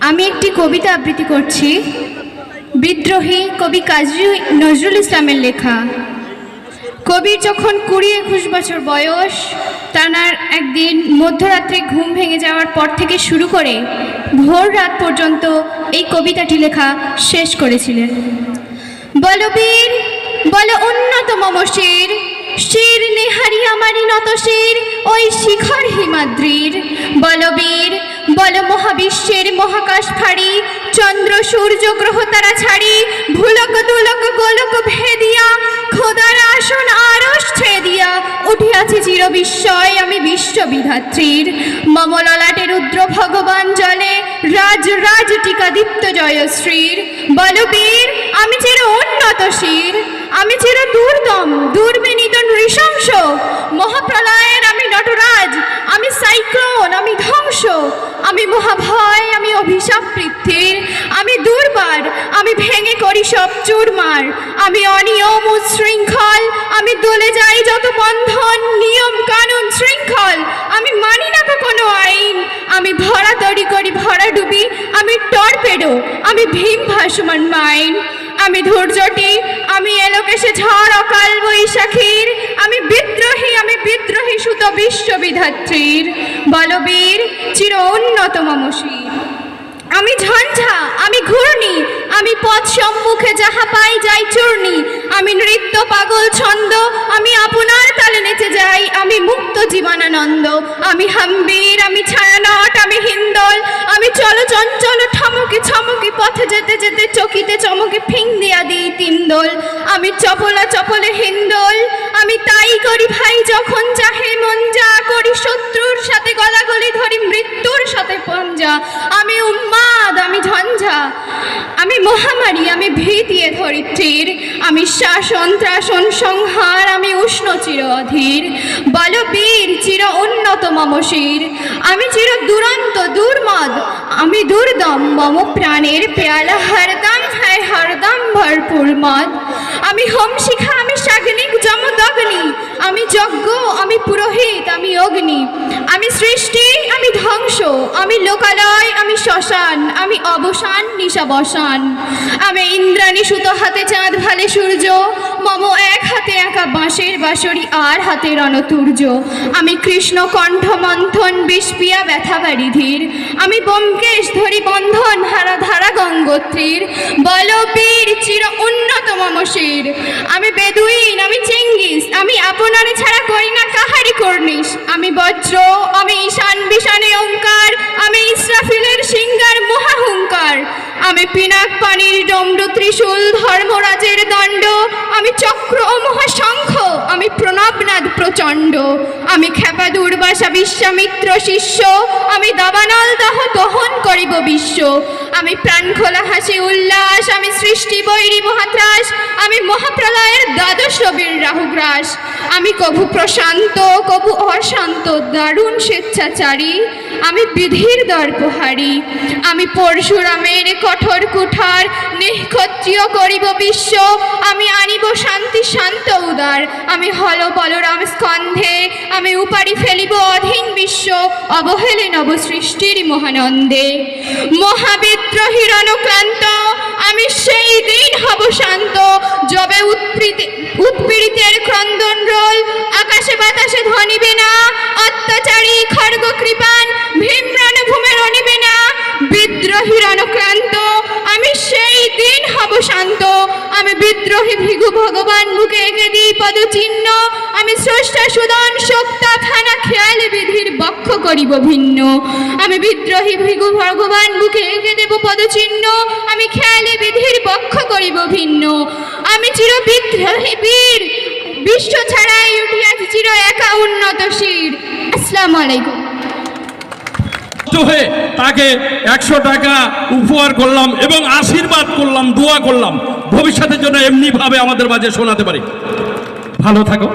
আমি একটি কবিতা আবৃত্তি করছি। বিদ্রোহী কবি কাজী নজরুল ইসলামের লেখা। কবির যখন 20-21 বছর বয়স, তার একদিন মধ্যরাত্রে ঘুম ভেঙে যাওয়ার পর থেকে শুরু করে ভোর রাত পর্যন্ত এই কবিতাটি লেখা শেষ করেছিলেন। বলো বীর, বলো উন্নত মম শির, শির নেহারি আমারি নত শির ওই শিখর হিমাদ্রির। বলো বীর, বলো মহাবিশ্বের মহাকাশ ফাড়ি, চন্দ্র সূর্য গ্রহ তারা ছাড়ি, ভুলক দুলক গোলক ভেদিয়া, খোদার আসন আরশ ছেদিয়া উঠিয়াছি চির বিস্ময় আমি বিশ্ববিধাত্রীর। মম ললাটে রুদ্র ভগবান জলে, রাজ রাজ টিকা দীপ্ত জয়শ্রীর। বলো বীর, আমি চির উন্নত শির, আমি চির দুর্দম দুর্বিনীত নৃশংস, মহাপ্রলয়ের আমি নটরাজ, আমি সাইক্লোন, আমি ধ্বংস, আমি মহাভয়, আমি অভিশাপ পৃথ্বীর, আমি দুর্বার, আমি ভেঙে করি সব চুরমার, আমি অনিয়ম উচ্ছৃঙ্খল, আমি দলে যাই যত বন্ধন নিয়ম কানুন শৃঙ্খল, আমি মানি না কোনো আইন, আমি ভরা তরি করি ভরা ডুবি, আমি টর্পেডো, আমি ভীম ভাসমান মাইন, আমি ধৈর্যটি, আমি এলোকেশে ঝড় অকাল বৈশাখীর, আমি বিদ্রোহী সুত বিশ্ববিধাত্রীর। বলবীর, চির উন্নত মম শির। আমি ঝঞ্ঝা, আমি ঘূর্ণি, আমি পথ সম্মুখে যাহা পাই যাই চূর্ণি, আমি নৃত্য পাগল ছন্দ, আমি আপনার তালে নেচে যাই, আমি মুক্ত জীবনানন্দ, আমি হাম্বির, আমি ছায়ানট, আমি হিন্দোল, আমি চলো চঞ্চল ঠমকি ছমকি পথে যেতে যেতে চকিতে চমকে ফিং দিয়া দিই তিনদোল, আমি চপলা চপলে হিন্দোল, আমি তাই করি ভাই যখন চাহে মন যা করি, শত্রুর সাথে গলাগলি ধরি মৃত্যুর সাথে পঞ্জা, আমি উন্মাদ, আমি ঝঞ্ঝা, আমি মহামারী, আমি ভীতি এ ধরিত্রীর, আমি শাসন ত্রাসন সংহার, আমি উষ্ণ চির অধীর। বলো বীর, চির উন্নত মম শির, আমি চির দুরন্ত দুর্মদ, আমি দুর্দম, মম প্রাণের পেয়ালা হরদম হ্যায় হরদম ভরপুর মদ, আমি হোম শিখা, আমি সাগ্নিক যমদগ্নি, আমি যজ্ঞ, আমি পুরোহিত, আমি অগ্নি, আমি সৃষ্টি, আমি ধ্বংস, আমি লোকালয়, আমি শ্মশান, আমি অবসান নিশাবসান, আমি ইন্দ্রাণী সুত হাতে চাঁদ ভালে সূর্য, মম এক হাতে একা বাঁশের বাঁশরি আর হাতে রণতুর্য, আমি কৃষ্ণ কণ্ঠ মন্থন বিষপিয়া ব্যথা বারিধির, আমি ব্যোমকেশ ধরি বন্ধন হারা ধারা গঙ্গোত্রীর। বলো বীর, চির উন্নত মম শির, আমি বেদুইন, আমি চেঙ্গিস, আমি আপনারে ছাড়া করি না কাহারি কর্নিশ, আমি বজ্র, আমি ঈশান বিশানে ওঙ্কার, আমি ইসরাফিলের সিংহার মহাহুঙ্কার, আমি পিনাক পানির ডমরু ত্রিশূল ধর্মরাজের দণ্ড, আমি চক্র ও মহাশঙ্খ, আমি প্রণবনাদ প্রচণ্ড, আমি ক্ষেপা দুর্বাসা বিশ্বামিত্র শিষ্য, আমি দাবানল দাহ দহন করিব বিশ্ব, আমি প্রাণখোলা হাসি উল্লাস, আমি সৃষ্টি বৈরী মহাত্রাস, আমি মহাপ্রলয়ের দ্বাদশ রবির রাহুগ্রাস, আমি কভু প্রশান্ত কভু অশান্ত দারুণ স্বেচ্ছাচারী, আমি বিধির দর্পহারী, আমি পরশুরামের কঠোর কুঠার, নিঃক্ষত্রিয় করিব বিশ্ব, আমি আনিব শান্তি শান্ত উদার, আমি হল বলরাম স্কন্ধে, আমি উপারি ফেলিব অধীন বিশ্ব, অবহেলে নব সৃষ্টির মহানন্দে। মহাবিদ্রোহীর অনুক্লান্ত, আমি সেই দিন হব শান্ত, যবে উৎপীড়িতের ক্রন্দন রোল আকাশে বাতাসে ধ্বনিবে না, অত্যাচারী খর্গ কৃপান ভীমরান ভূমে রণিবে না। বিদ্রোহীর অনুক্রান্ত, আমি সেই দিন হব শান্ত, আমি বিদ্রোহী ভৃগু ভগবান বুকে এঁকে দিই পদচিহ্ন, আমি স্রষ্টা সুদন শক্তা খানা খেয়াল বিধির বক্ষ করিব ভিন্ন, আমি বিদ্রোহী ভৃগু ভগবান বুকে এঁকে দেব পদচিহ্ন, আমি খেয়ালে বিধির বক্ষ করিব ভিন্ন, আমি চির বিদ্রোহী বীর, বিশ্ব ছাড়াই উঠিয়াছি চির একা উন্নত শির। আসসালামু আলাইকুম। হয়ে তাকে 100 টাকা উপহার করলাম এবং আশীর্বাদ করলাম, দোয়া করলাম ভবিষ্যতের জন্য এমনি ভাবে আমাদের মাঝে শোনাতে পারি। ভালো থাকো।